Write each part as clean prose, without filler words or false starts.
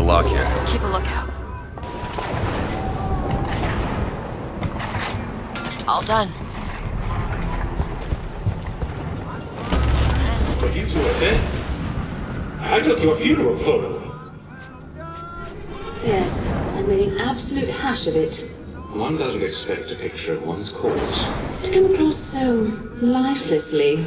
lock here. Keep a lookout. All done. But you two are dead. I took your funeral photo. Yes, and made an absolute hash of it. One doesn't expect a picture of one's corpse To come across so lifelessly.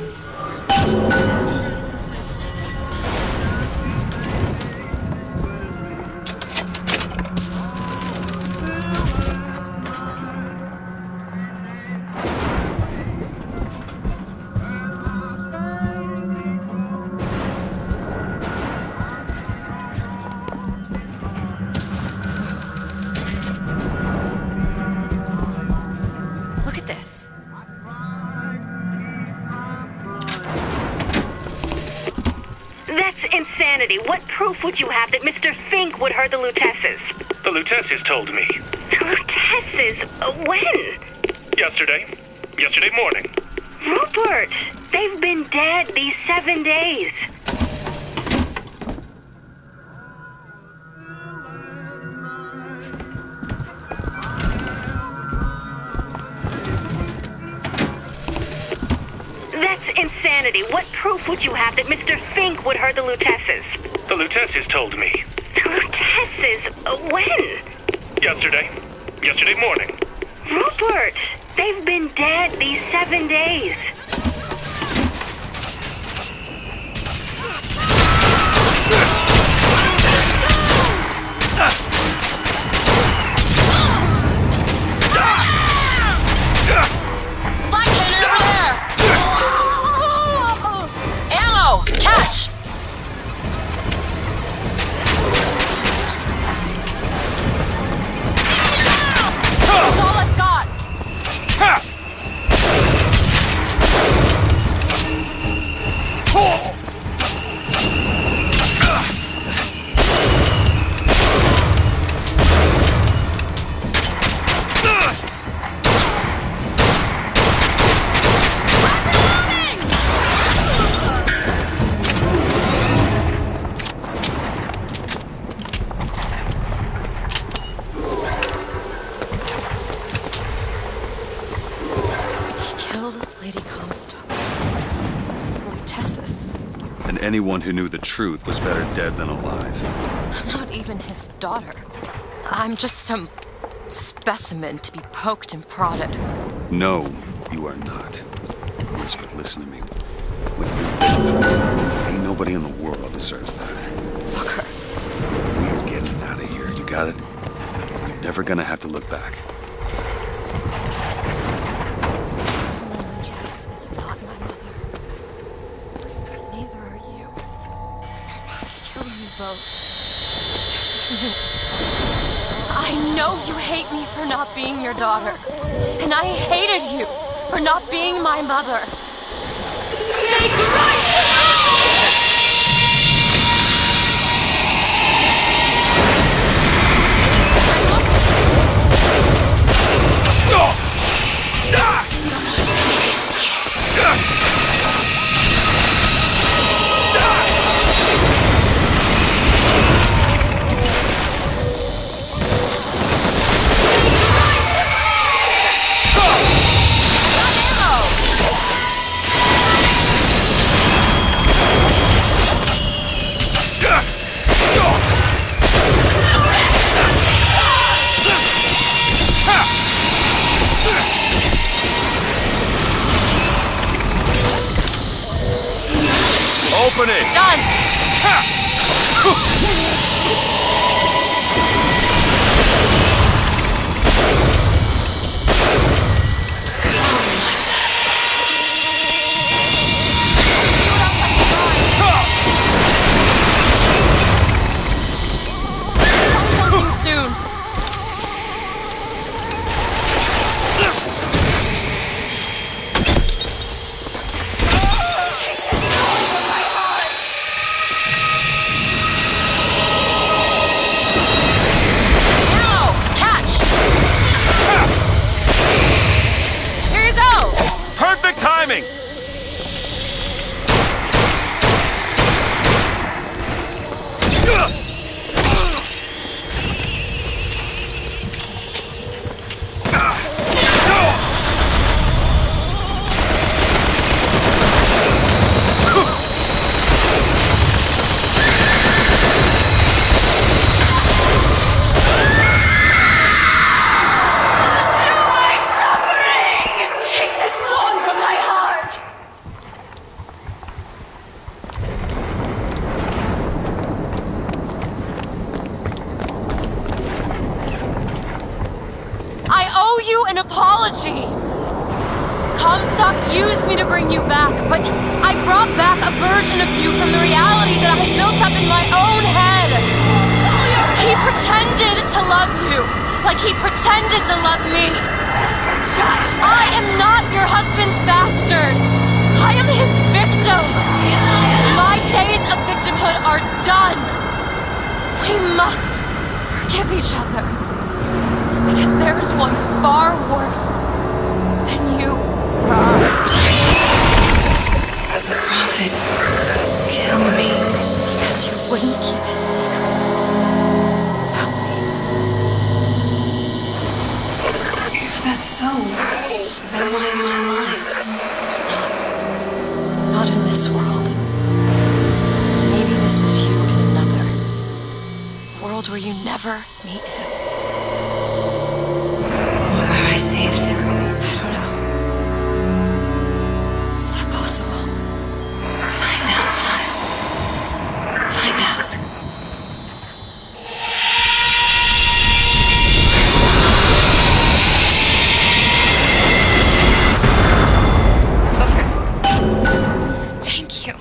Look at this. That's insanity. What proof would you have that Mr. Fink would hurt the Lutesses? The Lutesses told me. The Lutesses? When? Yesterday. Yesterday morning. Rupert! They've been dead these 7 days. That's insanity. What proof would you have that Mr. Fink would hurt the Lutesses? The Lutesses told me. The Lutesses? When? Yesterday. Yesterday morning. Rupert! They've been dead these 7 days. Black cannon over there! Ammo! Catch! That's all I've got! Lady Comstock. Lutesses. And anyone who knew the truth was better dead than alive. I'm not even his daughter. I'm just some specimen to be poked and prodded. No, you are not. Elizabeth, listen to me. What you've been through, ain't nobody in the world deserves that. Booker. We are getting out of here, you got it? You're never gonna have to look back. Jess is not my mother. Neither are you. Kill you both. Yes, you. I know you hate me for not being your daughter. And I hated you for not being my mother. Make right! Open it! Done! Something soon. BioShock used me to bring you back, but I brought back a version of you from the reality that I had built up in my own head. He pretended to love you, like he pretended to love me. Bastard child. I am not your husband's bastard. I am his victim. My days of victimhood are done. We must forgive each other. Because there's one far worse than you, Rob. The Prophet killed me. Because you wouldn't keep his secret about me. If that's so, then why am I alive? Not in this world. Maybe this is you in another. A world where you never meet him. Or where I saved him. I don't know. Is that possible? Find out, child. Find out. Thank you.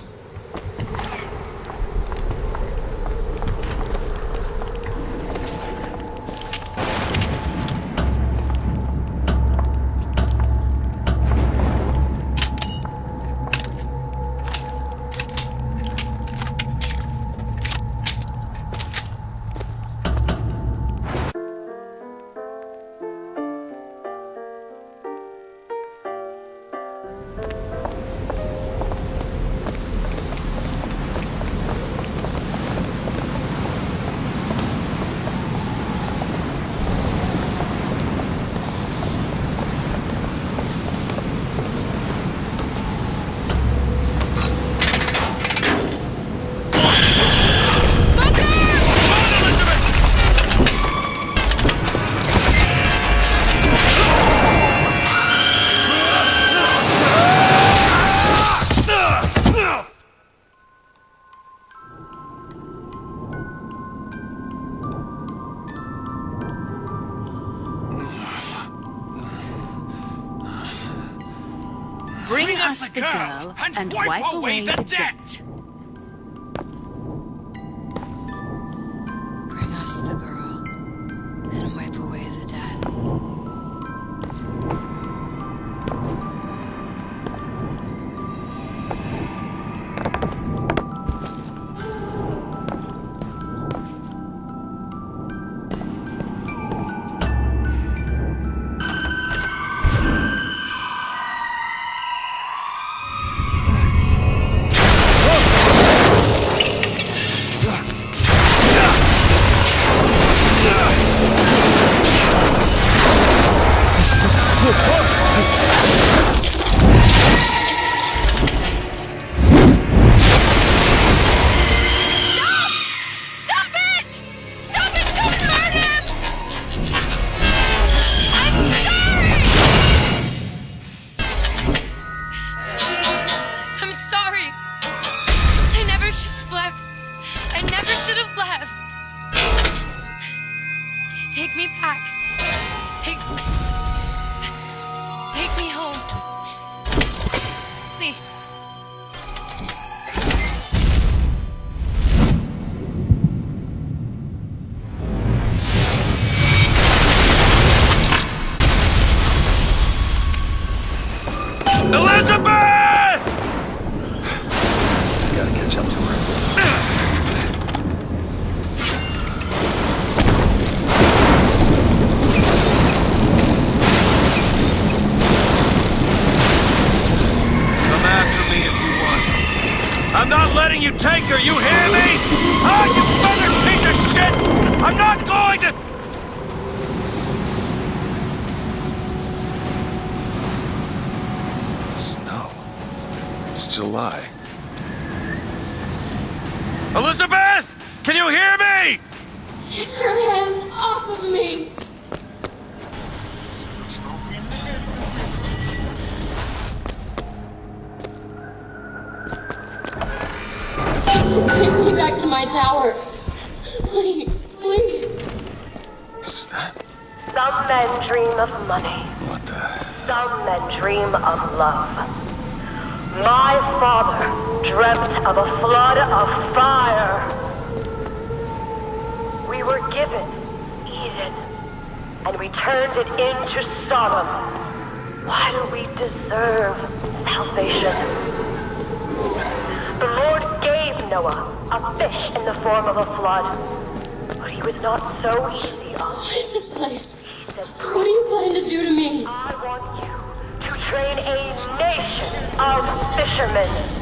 Bring us the girl and wipe away the debt. Bring us the girl and wipe away the debt. Stop it! Stop it! Don't hurt him! I'm sorry! I'm sorry. I never should have left. I never should have left. Take me back. Take me home. Please. Elizabeth! Gotta catch up to her. Come after me if you want. I'm not letting you take her, you hear me? Ah, you feathered piece of shit! I'm not going to... Snow. It's July. Elizabeth! Can you hear me? Get your hands off of me! Take me back to my tower. Please, please. Is that... Some men dream of money. What the... some men dream of love. My father dreamt of a flood of fire. We were given Eden, and we turned it into Sodom. Why do we deserve salvation? The Lord gave Noah a fish in the form of a flood, but he was not so easy on What is this place? He said, What are you planning to do to me? I want you to train a nation of fishermen.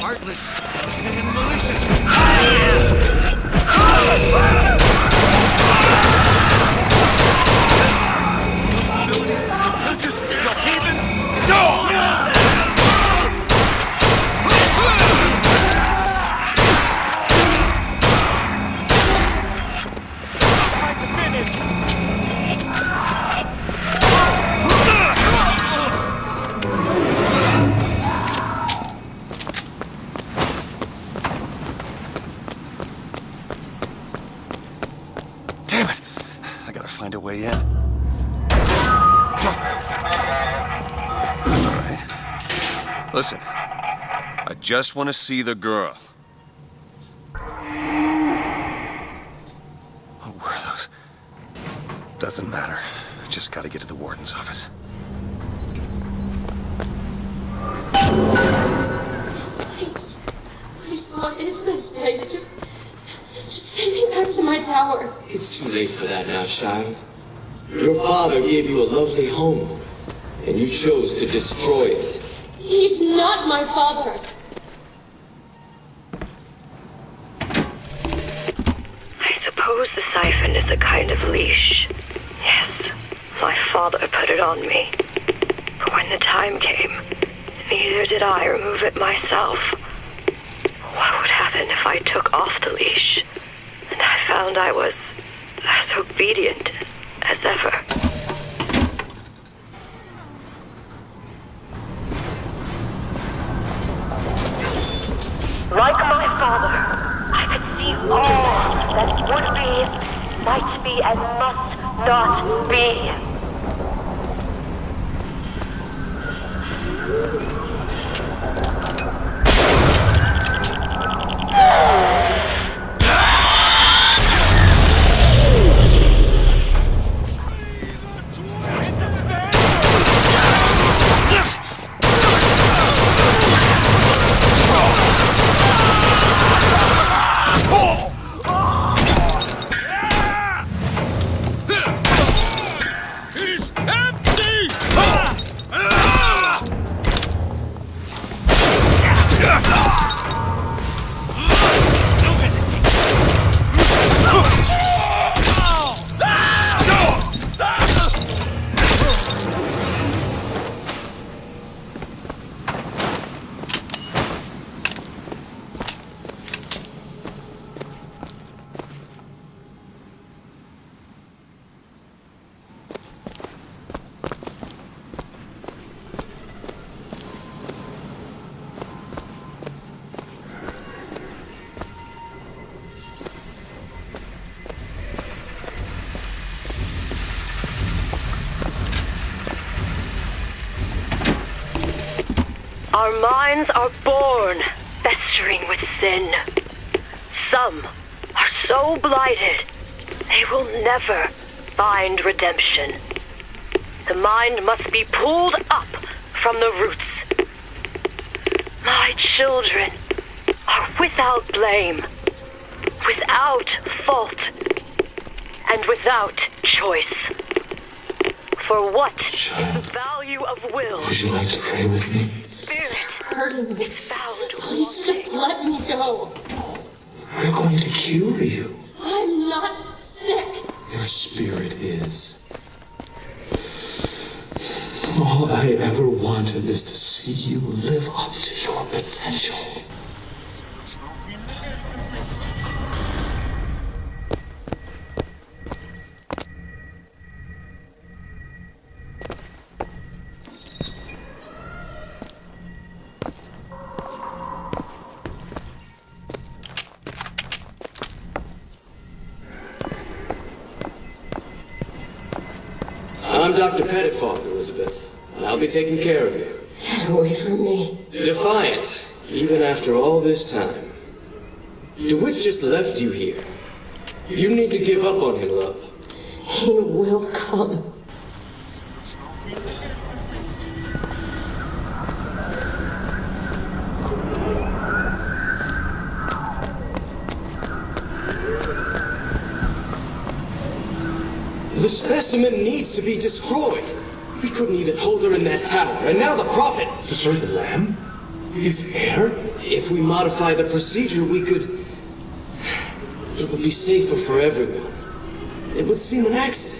Heartless and malicious. Just you heathen. Time to finish. Damn it! I gotta find a way in. Alright. Listen. I just want to see the girl. What were those? Doesn't matter. Just gotta get to the warden's office. Please, what is this place? Just send me back to my tower. It's too late for that now, child. Your father gave you a lovely home, and you chose to destroy it. He's not my father. I suppose the siphon is a kind of leash. Yes, my father put it on me. But when the time came, neither did I remove it myself. What would happen if I took off the leash, and I found I was as obedient as ever? Like my father, I could see all that would be, might be, and must not be. Our minds are born festering with sin. Some are so blighted, they will never find redemption. The mind must be pulled up from the roots. My children are without blame, without fault, and without choice. For what is the value of will? Would you like to pray with me? Spirit Hurting me. is found. Please just let me go. We're going to cure you. I'm not sick. Your spirit is. All I ever wanted is to see you live up to your potential. I'm Dr. Pettifog, Elizabeth, and I'll be taking care of you. Get away from me. Defiant, even after all this time. DeWitt just left you here. You need to give up on him, love. He will come. The specimen needs to be destroyed. We couldn't even hold her in that tower, and now the Prophet... Destroy the lamb? His hair? If we modify the procedure, we could... It would be safer for everyone. It would seem an accident.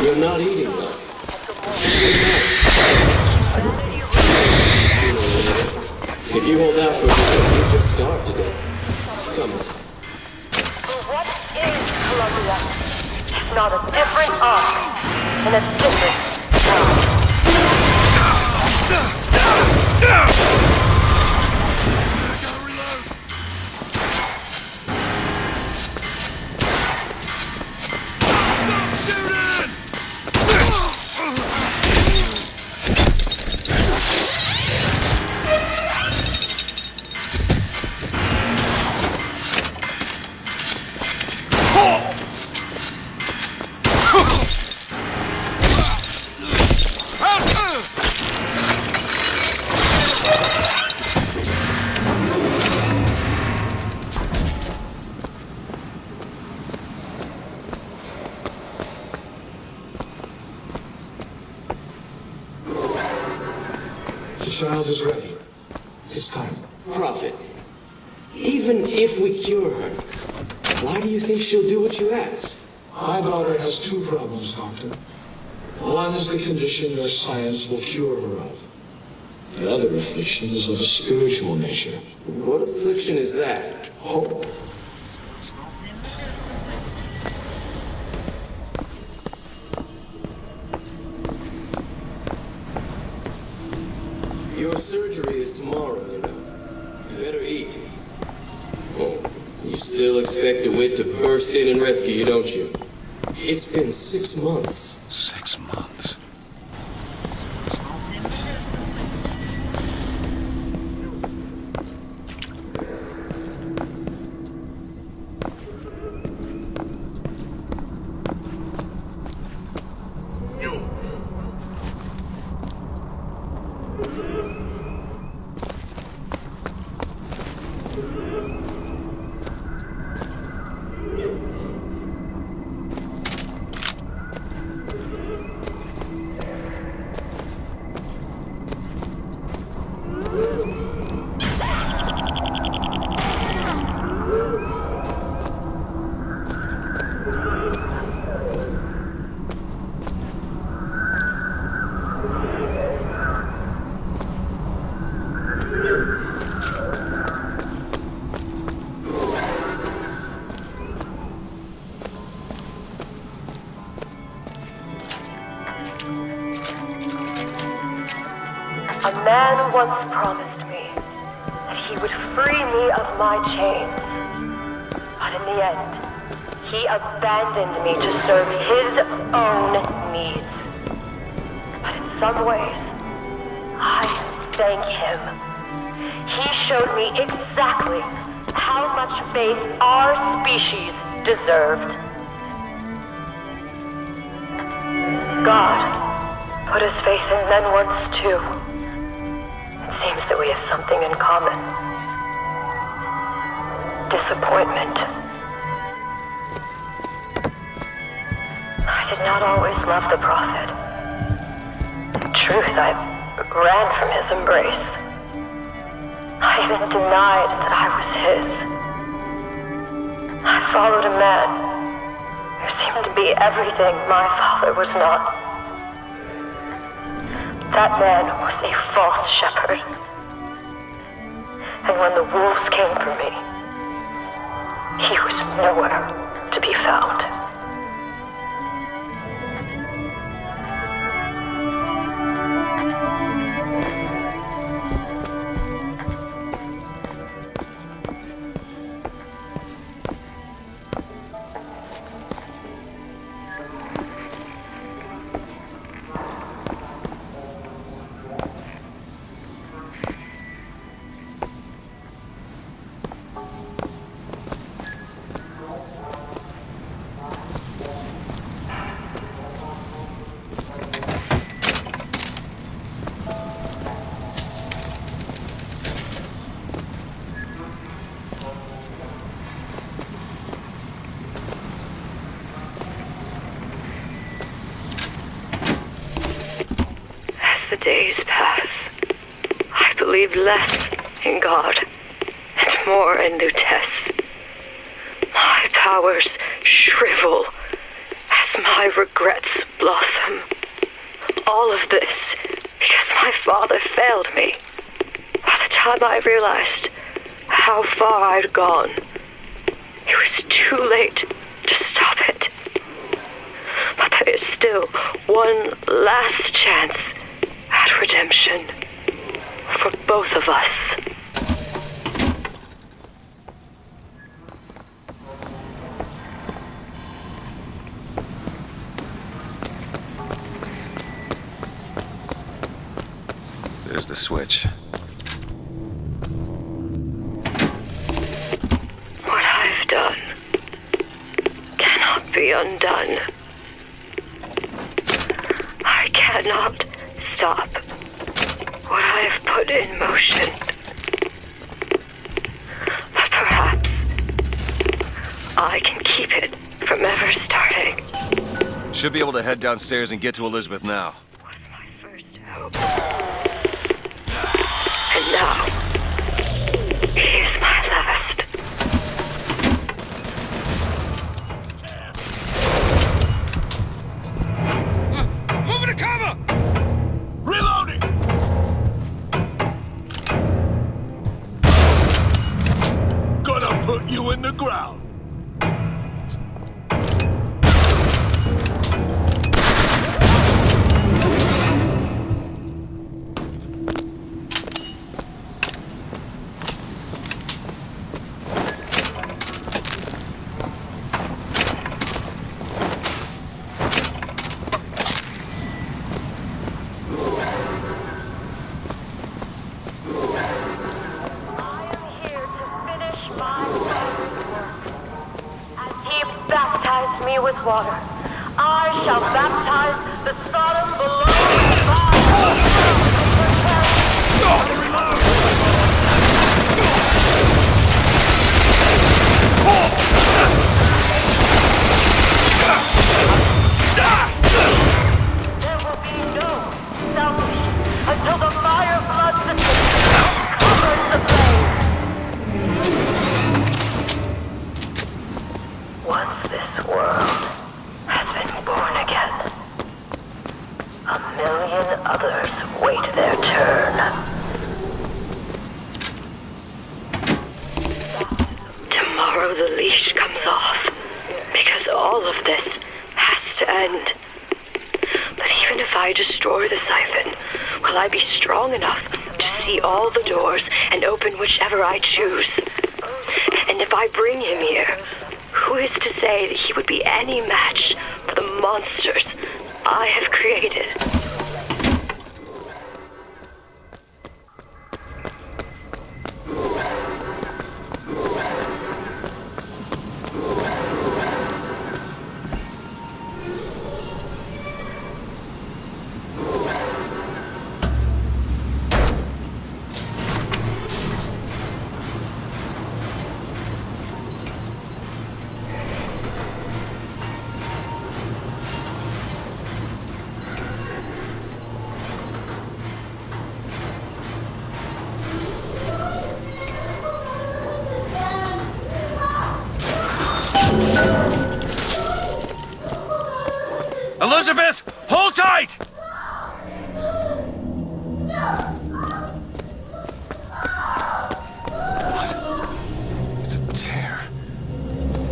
You're not eating, love. If you hold out for good, you'll just starve to death. Come on. What is Columbia? It's not a different art and a different job. The child is ready. It's time. Prophet, even if we cure her, why do you think she'll do what you ask? My daughter has two problems, Doctor. One is the condition your science will cure her of. The other affliction is of a spiritual nature. What affliction is that? Hope. Your surgery is tomorrow, you know. You better eat. Oh, you still expect DeWitt to burst in and rescue you, don't you? It's been 6 months. 6 months. A man once promised me that he would free me of my chains. But in the end, he abandoned me to serve his own needs. But in some ways, I thank him. He showed me exactly how much faith our species deserved. God put his faith in men once too. It seems that we have something in common. Disappointment. I did not always love the prophet. In truth, I ran from his embrace. I even denied that I was his. I followed a man who seemed to be everything my father was not. That man was a false shepherd. And when the wolves came for me, he was nowhere to be found. The days pass. I believe less in God and more in Lutece. My powers shrivel as my regrets blossom. All of this because my father failed me. By the time I realized how far I'd gone, it was too late to stop it. But there is still one last chance at redemption for both of us. There's the switch. What I've done cannot be undone. I cannot stop what I have put in motion. But perhaps I can keep it from ever starting. Should be able to head downstairs and get to Elizabeth now. Was my first hope. And now, he is my last. Moving to cover! Reloading! Gonna put you in the ground. Me with water. I shall baptize the Sodom below There will be no salvation until the fire blood system covers the flame. Once this world has been born again, a million others wait their turn. Tomorrow the leash comes off, because all of this has to end. But even if I destroy the siphon, will I be strong enough to see all the doors and open whichever I choose? And if I bring him here, who is to say that he would be any match for the monsters I have created? Elizabeth, hold tight! What? It's a tear.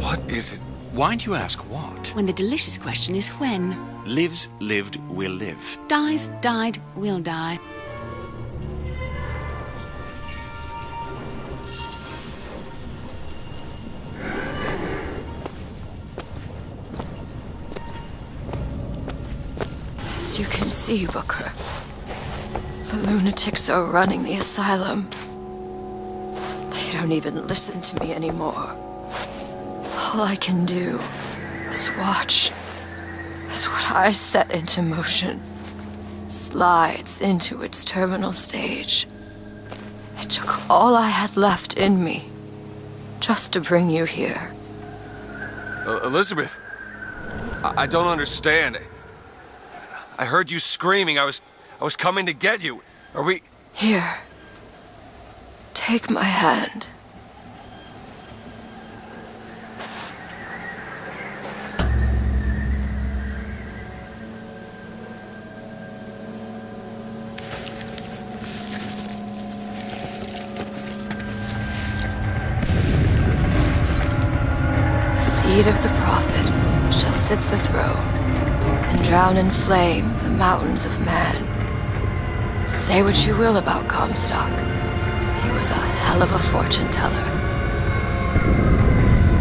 What is it? Why do you ask what? When the delicious question is when. Lives, lived, will live. Dies, died, will die. As you can see, Booker, the lunatics are running the asylum. They don't even listen to me anymore. All I can do is watch as what I set into motion slides into its terminal stage. It took all I had left in me just to bring you here. Elizabeth, I don't understand. I heard you screaming. I was coming to get you. Are we... Here. Take my hand. The seed of the prophet shall sit the throne and drown in flame the mountains of man. Say what you will about Comstock. He was a hell of a fortune teller.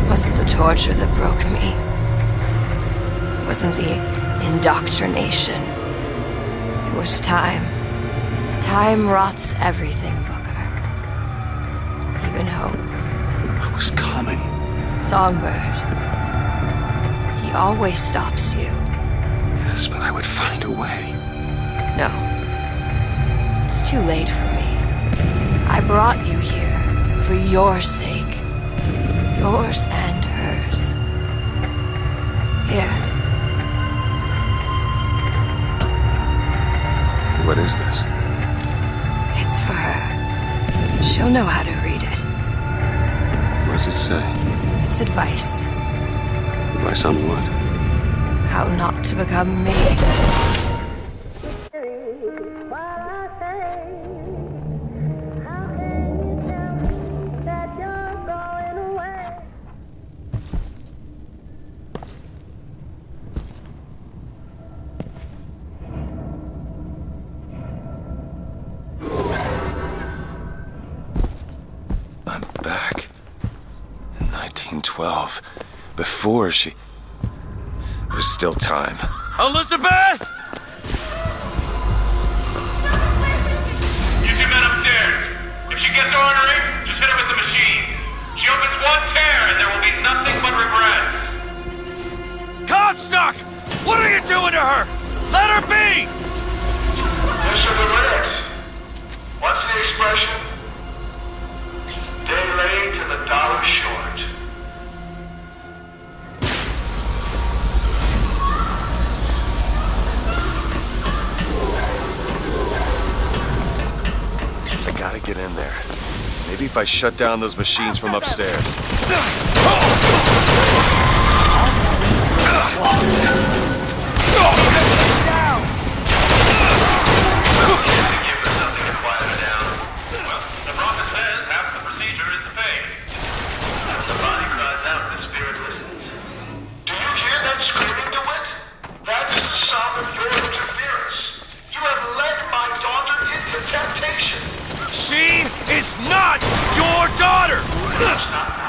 Wasn't the torture that broke me. Wasn't the indoctrination. It was time. Time rots everything, Booker. Even hope. I was coming. Songbird. He always stops you. Yes, but I would find a way. No. It's too late for me. I brought you here for your sake. Yours and hers. Here. What is this? It's for her. She'll know how to read it. What does it say? It's advice. Advice on what? How not to become me. I'm back. In 1912. Before she... There's still time. Elizabeth! You two men upstairs. If she gets ornery, just hit her with the machines. She opens one tear and there will be nothing but regrets. Comstock! What are you doing to her? Let her be! Mr. Durant, what's the expression? Day late and the dollar short. I gotta get in there. Maybe if I shut down those machines from upstairs. The prophet says half the procedure is the fade. The body cries out, the spirit listens. Do you hear that screaming, DeWitt? That is the sound of your interference. You have led my daughter into temptation. She is not your daughter! That's not